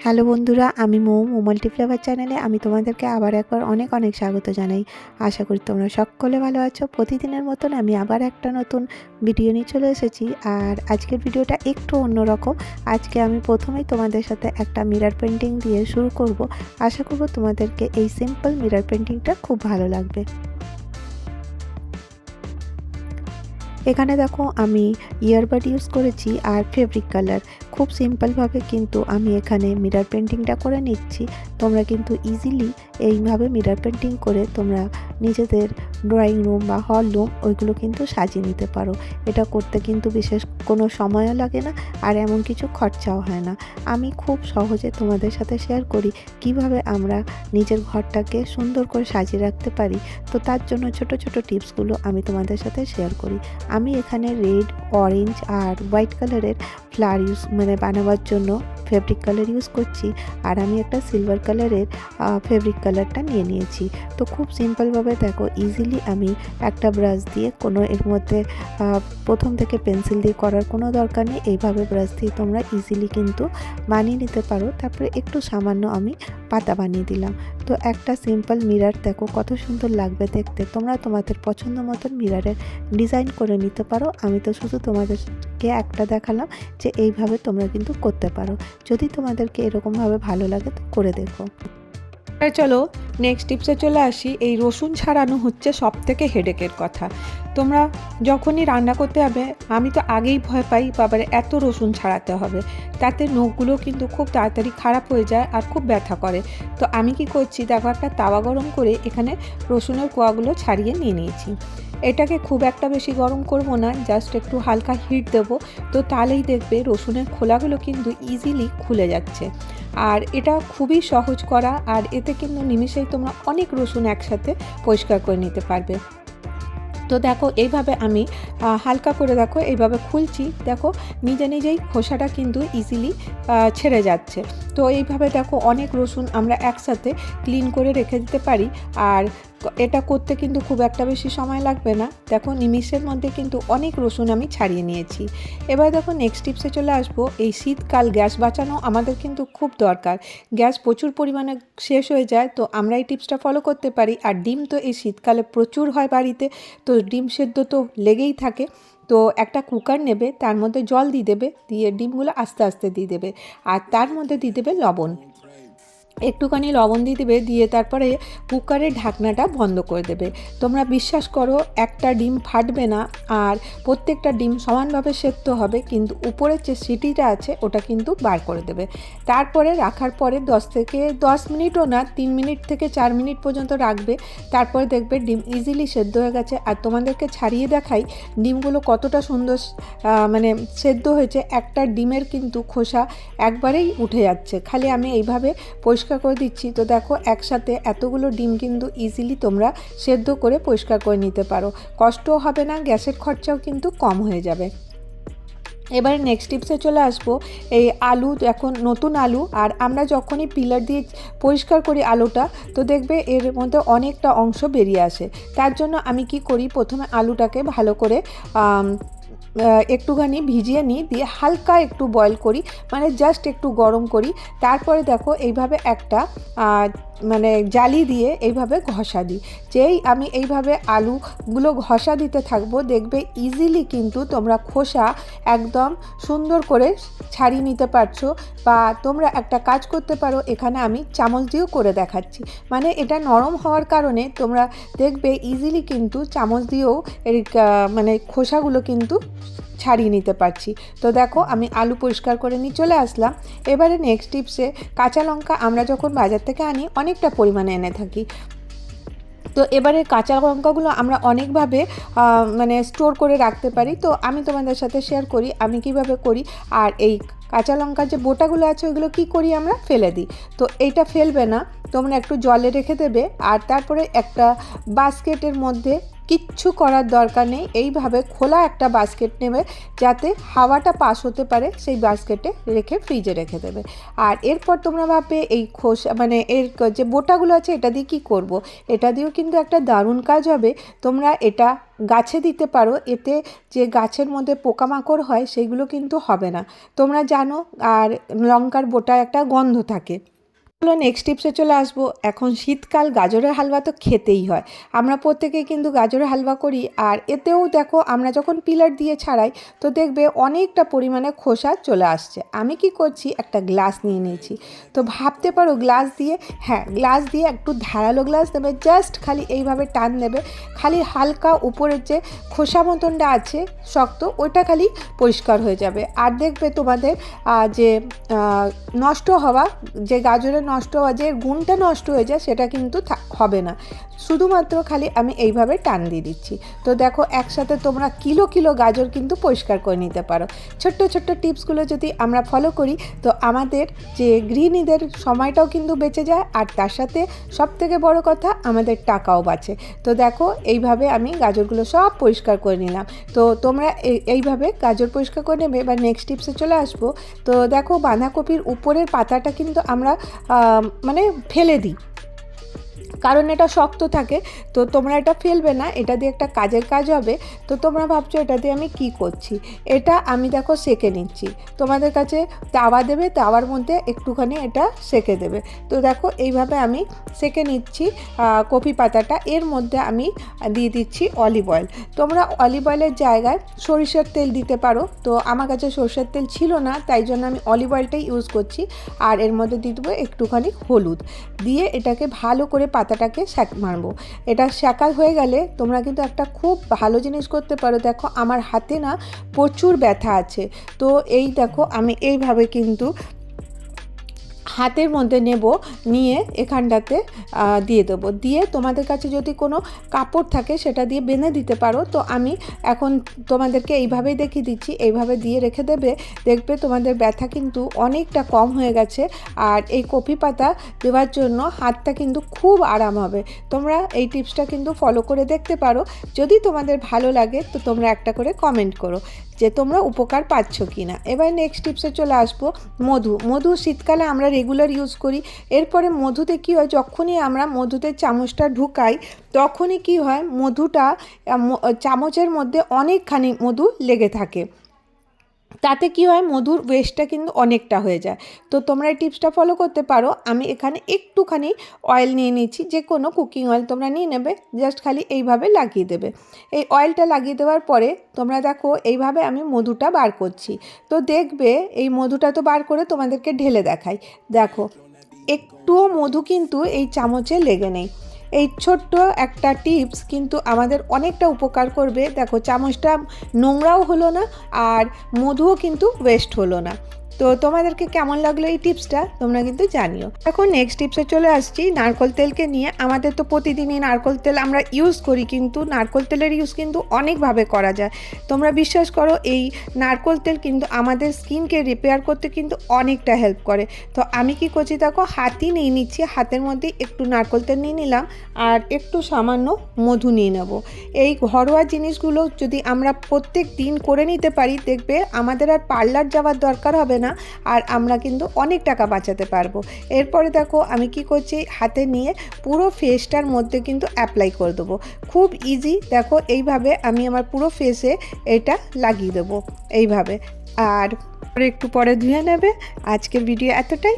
Hello বন্ধুরা, আমি মৌ মাল্টিফ্লেভার চ্যানেলে আমি তোমাদেরকে আবার একবার অনেক অনেক স্বাগত জানাই। আশা করি তোমরা সকলে ভালো আছো। প্রতিদিনের মতন আমি আবার একটা নতুন ভিডিও নিয়ে চলে এসেছি। আর আজকের ভিডিওটা একটু অন্যরকম। আজকে আমি প্রথমেই তোমাদের সাথে একটা মিরর পেন্টিং দিয়ে শুরু করব। আশা করব তোমাদেরকে এই সিম্পল মিরর পেন্টিংটা খুব ভালো লাগবে। এখানে দেখো আমি ইয়ারবাড ইউজ করেছি আর ফেব্রিক কালার। খুব সিম্পলভাবে কিন্তু আমি এখানে মিরর পেন্টিংটা করে নিচ্ছি। তোমরা কিন্তু ইজিলি এইভাবে মিরর পেন্টিং করে তোমরা নিজেদের ড্রয়িং রুম বা হল রুম ওইগুলো কিন্তু সাজিয়ে নিতে পারো। এটা করতে কিন্তু বিশেষ কোনো সময়ও লাগে না আর এমন কিছু খরচাও হয় না। আমি খুব সহজে তোমাদের সাথে শেয়ার করি কিভাবে আমরা নিজের ঘরটাকে সুন্দর করে সাজিয়ে রাখতে পারি। তো তার জন্য ছোট ছোট টিপসগুলো আমি তোমাদের সাথে শেয়ার করি। আমি এখানে রেড, অরেঞ্জ আর হোয়াইট কালারের ফ্লাওয়ার বানাবার জন্য ফেব্রিক কালার ইউজ করছি। আর আমি একটা সিলভার কালারের ফেব্রিক কালারটা নিয়ে নিয়েছি। তো খুব সিম্পলভাবে দেখো ইজিলি আমি একটা ব্রাশ দিয়ে কোনো এর মধ্যে প্রথম থেকে পেন্সিল দিয়ে করার কোনো দরকার নেই। এইভাবে ব্রাশ দিয়ে তোমরা ইজিলি কিন্তু বানিয়ে নিতে পারো। তারপরে একটু সামান্য আমি পাতা বানিয়ে দিলাম। তো একটা সিম্পল মিরর দেখো কত সুন্দর লাগবে দেখতে। তোমরা তোমাদের পছন্দ মতন মিররের ডিজাইন করে নিতে পারো। আমি তো শুধু তোমাদেরকে একটা দেখালাম যে এইভাবে তোমরা কিন্তু করতে পারো। যদি তোমাদেরকে এরকমভাবে ভালো লাগে তো করে দেখো। চলো নেক্সট টিপসে চলে আসি। এই রসুন ছাড়ানো হচ্ছে সব থেকে হেডেকের কথা। তোমরা যখনই রান্না করতে যাবে, আমি তো আগেই ভয় পাই বাবারে এত রসুন ছাড়াতে হবে, তাতে নখগুলো কিন্তু খুব তাড়াতাড়ি খারাপ হয়ে যায় আর খুব ব্যথা করে। তো আমি কি করছি দেখো, একটা তাওয়া গরম করে এখানে রসুনের কোয়াগুলো ছাড়িয়ে নিয়ে নিয়েছি। এটাকে খুব একটা বেশি গরম করব না, জাস্ট একটু হালকা হিট দেবো। তো তাহলেই দেখবে রসুনের খোলাগুলো কিন্তু ইজিলি খুলে যাচ্ছে। আর এটা খুবই সহজ করা, আর এতে কিন্তু নিমেষেই তোমরা অনেক রসুন একসাথে পরিষ্কার করে নিতে পারবে। তো দেখো এইভাবে আমি হালকা করে দেখো এইভাবে খুলছি, দেখো নিজে নিজেই খোসাটা কিন্তু ইজিলি ছেড়ে যাচ্ছে। তো এইভাবে দেখো অনেক রসুন আমরা একসাথে ক্লিন করে রেখে দিতে পারি। আর এটা করতে কিন্তু খুব একটা বেশি সময় লাগবে না। দেখো নিমিষের মধ্যে কিন্তু অনেক রসুন আমি ছাড়িয়ে নিয়েছি। এবার দেখো নেক্সট টিপসে চলে আসবো। এই শীতকাল গ্যাস বাঁচানো আমাদের কিন্তু খুব দরকার। গ্যাস প্রচুর পরিমাণে শেষ হয়ে যায়, তো আমরা এই টিপসটা ফলো করতে পারি। আর ডিম তো এই শীতকালে প্রচুর হয় বাড়িতে, তো ডিম সেদ্ধ তো লেগেই থাকে। তো একটা কুকার নেবে, তার মধ্যে জল দিয়ে দেবে, দিয়ে ডিমগুলো আস্তে আস্তে দিয়ে দেবে। আর তার মধ্যে দিয়ে দেবে লবণ, একটুখানি লবণ দিয়ে দেবে, দিয়ে তারপরে কুকারের ঢাকনাটা বন্ধ করে দেবে। তোমরা বিশ্বাস করো একটা ডিম ফাটবে না, আর প্রত্যেকটা ডিম সমানভাবে সেদ্ধ হবে, কিন্তু উপরের যে সিটিটা আছে ওটা কিন্তু বার করে দেবে। তারপরে রাখার পরে 10 মিনিটও না, 3 মিনিট থেকে 4 মিনিট পর্যন্ত রাখবে। তারপরে দেখবে ডিম ইজিলি সেদ্ধ হয়ে গেছে। আর তোমাদেরকে ছাড়িয়ে দেখাই ডিমগুলো কতটা সুন্দর সেদ্ধ হয়েছে। একটা ডিমের কিন্তু খোসা একবারেই উঠে যাচ্ছে, খালি আমি এইভাবে পরিষ্কার করে দিচ্ছি। তো দেখো একসাথে এতগুলো ডিম কিন্তু ইজিলি তোমরা সেদ্ধ করে পরিষ্কার করে নিতে পারো। কষ্টও হবে না, গ্যাসের খরচাও কিন্তু কম হয়ে যাবে। এবারে নেক্সট টিপসে চলে আসবো। এই আলু, এখন নতুন আলু, আর আমরা যখনই পিলার দিয়ে পরিষ্কার করি আলুটা, তো দেখবে এর মধ্যে অনেকটা অংশ বেরিয়ে আসে। তার জন্য আমি কি করি, প্রথমে আলুটাকে ভালো করে একটুখানি ভিজিয়ে নিই, দিয়ে হালকা একটু বয়েল করি, জাস্ট একটু গরম করি। তারপরে দেখো এইভাবে একটা জালি দিয়ে এইভাবে ঘষা দিই। যেই আমি এইভাবে আলুগুলো ঘষা দিতে থাকবো, দেখবে ইজিলি কিন্তু তোমরা খোসা একদম সুন্দর করে ছাড়িয়ে নিতে পারছো। বা তোমরা একটা কাজ করতে পারো, এখানে আমি চামচ দিয়েও করে দেখাচ্ছি। এটা নরম হওয়ার কারণে তোমরা দেখবে ইজিলি কিন্তু চামচ দিয়েও এর খোসাগুলো কিন্তু ছাড়িয়ে নিতে পারছি। তো দেখো আমি আলু পরিষ্কার করে নিয়ে চলে আসলাম। এবারে নেক্সট টিপসে, কাঁচা লঙ্কা আমরা যখন বাজার থেকে আনি অনেকটা পরিমাণে এনে থাকি। তো এবারে কাঁচা লঙ্কাগুলো আমরা অনেকভাবে স্টোর করে রাখতে পারি। তো আমি তোমাদের সাথে শেয়ার করি আমি কিভাবে করি। আর এই কাঁচা লঙ্কার যে বোটাগুলো আছে ওইগুলো কি করি, আমরা ফেলে দিই। তো এইটা ফেলবে না, তোমরা একটু জলে রেখে দেবে। আর তারপরে একটা বাস্কেটের মধ্যে কিচ্ছু করার দরকার নেই। এইভাবে খোলা একটা বাস্কেট নেবে, যাতে হাওয়াটা পাস হতে পারে, সেই বাস্কেটে রেখে ফ্রিজে রেখে দেবে। আর এরপর তোমরা ভাববে এই খোসা মানে এর যে বোটাগুলো আছে এটা দিয়ে কী করব। এটা দিয়েও কিন্তু একটা দারুণ কাজ হবে। তোমরা এটা গাছে দিতে পারো, এতে যে গাছের মধ্যে পোকামাকড় হয় সেইগুলো কিন্তু হবে না, তোমরা জানো। আর লঙ্কার বোটায় একটা গন্ধ থাকে। চলো নেক্সট টিপসে চলে আসবো। এখন শীতকাল, গাজরের হালুয়া তো খেতেই হয়। আমরা প্রত্যেকেই কিন্তু গাজরের হালুয়া করি, আর এতেও দেখো আমরা যখন পিলার দিয়ে ছাড়াই তো দেখবে অনেকটা পরিমাণে খোসা চলে আসছে। আমি কি করছি, একটা গ্লাস নিয়ে নিয়েছি। তো ভাবতে পারো গ্লাস দিয়ে, হ্যাঁ গ্লাস দিয়ে একটু ধারালো গ্লাস দেবে, জাস্ট খালি এইভাবে টান দেবে, খালি হালকা উপরের যে খোসা মতনটা আছে শক্ত, ওইটা খালি পরিষ্কার হয়ে যাবে। আর দেখবে তোমাদের যে নষ্ট হওয়া, যে গাজরের নষ্ট হওয়া যে গুণটা নষ্ট হয়ে যায় সেটা কিন্তু হবে না। শুধুমাত্র খালি আমি এইভাবে টান দিয়ে দিচ্ছি। তো দেখো একসাথে তোমরা কিলো কিলো গাজর কিন্তু পরিষ্কার করে নিতে পারো। ছোট্ট ছোট্ট টিপসগুলো যদি আমরা ফলো করি তো আমাদের যে গৃহিণীদের সময়টাও কিন্তু বেঁচে যায়, আর তার সাথে সবথেকে বড় কথা আমাদের টাকাও বাঁচে। তো দেখো এইভাবে আমি গাজরগুলো সব পরিষ্কার করে নিলাম। তো তোমরা এইভাবে গাজর পরিষ্কার করে নেবে। এবার নেক্সট টিপসে চলে আসবো। তো দেখো বাঁধাকপির উপরের পাতাটা কিন্তু আমরা মানে ফেলে দিই, কারণ এটা শক্ত থাকে। তো তোমরা এটা ফেলবে না, এটা দিয়ে একটা কাজের কাজ হবে। তো তোমরা ভাবছো এটা দিয়ে আমি কি করছি, এটা আমি দেখো সেঁকে নিচ্ছি। তোমাদের কাছে তাওয়া দেবে, তাওয়ার মধ্যে একটুখানি এটা সেঁকে দেবে। তো দেখো এইভাবে আমি সেঁকে নিচ্ছি কপি পাতাটা। এর মধ্যে আমি দিয়ে দিচ্ছি অলিভ অয়েল। তোমরা অলিভ অয়েলের জায়গায় সরিষার তেল দিতে পারো। তো আমার কাছে সরিষার তেল ছিল না, তাই জন্য আমি অলিভ অয়েলটাই ইউজ করছি। আর এর মধ্যে দিয়ে দেবো একটুখানি হলুদ, দিয়ে এটাকে ভালো করে পাতাটাকে মারবো। এটা সেঁকা হয়ে গেলে তোমরা কিন্তু একটা খুব ভালো জিনিস করতে পারো। দেখো আমার হাতে না প্রচুর ব্যথা আছে, তো এই দেখো আমি এইভাবে কিন্তু হাতের মধ্যে নেব, নিয়ে এখানটাতে দিয়ে দেবো। দিয়ে তোমাদের কাছে যদি কোনো কাপড় থাকে সেটা দিয়ে বেঁধে দিতে পারো। তো আমি এখন তোমাদেরকে এইভাবেই দেখিয়ে দিচ্ছি, এইভাবে দিয়ে রেখে দেবে, দেখবে তোমাদের ব্যথা কিন্তু অনেকটা কম হয়ে গেছে। আর এই কপি পাতা দেওয়ার জন্য হাতটা কিন্তু খুব আরাম হবে। তোমরা এই টিপসটা কিন্তু ফলো করে দেখতে পারো। যদি তোমাদের ভালো লাগে তো তোমরা একটা করে কমেন্ট করো যে তোমরা উপকার পাচ্ছ কি না। এবার নেক্সট টিপসে চলে আসবো। মধু শীতকালে আমরা রেগুলার ইউজ করি। এরপরে মধুতে কী হয়, যখনই আমরা মধুতে চামচটা ঢুকাই তখনই কী হয়, মধুটা চামচের মধ্যে অনেকখানি মধু লেগে থাকে। তাতে কি হয়, মধুর ওয়েস্টটা কিন্তু অনেকটা হয়ে যায়। তো তোমরা এই টিপসটা ফলো করতে পারো। আমি এখানে একটুখানি অয়েল নিয়ে নিচ্ছি, যে কোনো কুকিং অয়েল তোমরা নিয়ে নেবে, জাস্ট খালি এইভাবে লাগিয়ে দেবে। এই অয়েলটা লাগিয়ে দেওয়ার পরে তোমরা দেখো এইভাবে আমি মধুটা বার করছি। তো দেখবে এই মধুটা তো বার করে তোমাদেরকে ঢেলে দেখাই। দেখো একটুও মধু কিন্তু এই চামচে লেগে নেই। এই ছোট্ট একটা টিপস কিন্তু আমাদের অনেকটা উপকার করবে। দেখো চামচটা নোংরাও হলো না, আর মধুও কিন্তু ওয়েস্ট হলো না। তো তোমাদেরকে কেমন লাগলো এই টিপসটা তোমরা কিন্তু জানিও। এখন নেক্সট টিপসে চলে আসছি নারকেল তেলকে নিয়ে। আমাদের তো প্রতিদিনই নারকেল তেল আমরা ইউজ করি, কিন্তু নারকেল তেলের ইউজ কিন্তু অনেকভাবে করা যায়। তোমরা বিশ্বাস করো এই নারকেল তেল কিন্তু আমাদের স্কিনকে রিপেয়ার করতে কিন্তু অনেকটা হেল্প করে। তো আমি কি করছি দেখো, হাতই নিয়ে নিচ্ছি, হাতের মধ্যে একটু নারকেল তেল নিয়ে নিলাম আর একটু সামান্য মধু নিয়ে নেব। এই ঘরোয়া জিনিসগুলো যদি আমরা প্রত্যেক দিন করে নিতে পারি, দেখবে আমাদের আর পার্লার যাওয়ার দরকার হবে না, আর আমরা কিন্তু অনেক টাকা বাঁচাতে পারবো। এরপরে দেখো আমি কি করছি, হাতে নিয়ে পুরো ফেসটার মধ্যে কিন্তু অ্যাপ্লাই করে দেবো। খুব ইজি, দেখো এইভাবে আমি আমার পুরো ফেসে এটা লাগিয়ে দেবো এইভাবে, আর একটু পরে ধুয়ে নেবে। আজকের ভিডিও এতটাই।